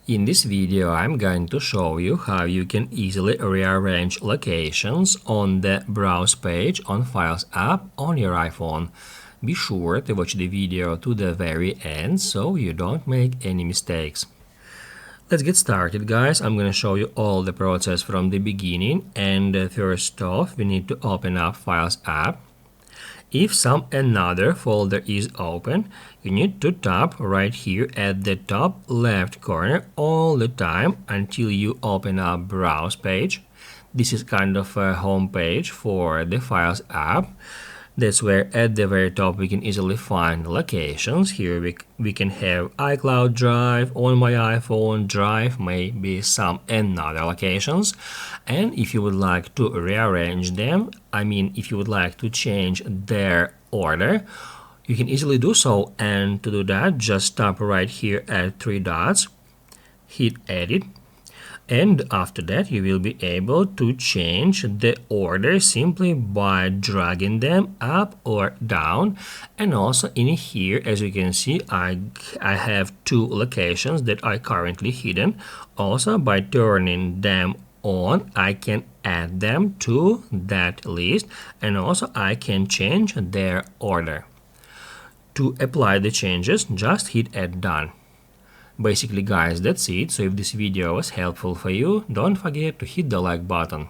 In this video, I'm going to show you how you can easily rearrange locations on the Browse page on Files app on your iPhone. Be sure to watch the video to the very end so you don't make any mistakes. Let's get started, guys. I'm going to show you all the process from the beginning, and first off, we need to open up Files app. If some another folder is open, you need to tap right here at the top left corner all the time until you open up Browse page. This is kind of a home page for the Files app. That's where at the very top we can easily find locations. Here we can have iCloud Drive, on my iPhone, Drive, maybe some another locations. And if you would like to rearrange them, if you would like to change their order, you can easily do so. And to do that, just tap right here at three dots, hit edit. And after that, you will be able to change the order simply by dragging them up or down. And also in here, as you can see, I have two locations that are currently hidden. Also, by turning them on, I can add them to that list, and also I can change their order. To apply the changes, just hit add done. Basically, guys, that's it. So if this video was helpful for you, don't forget to hit the like button.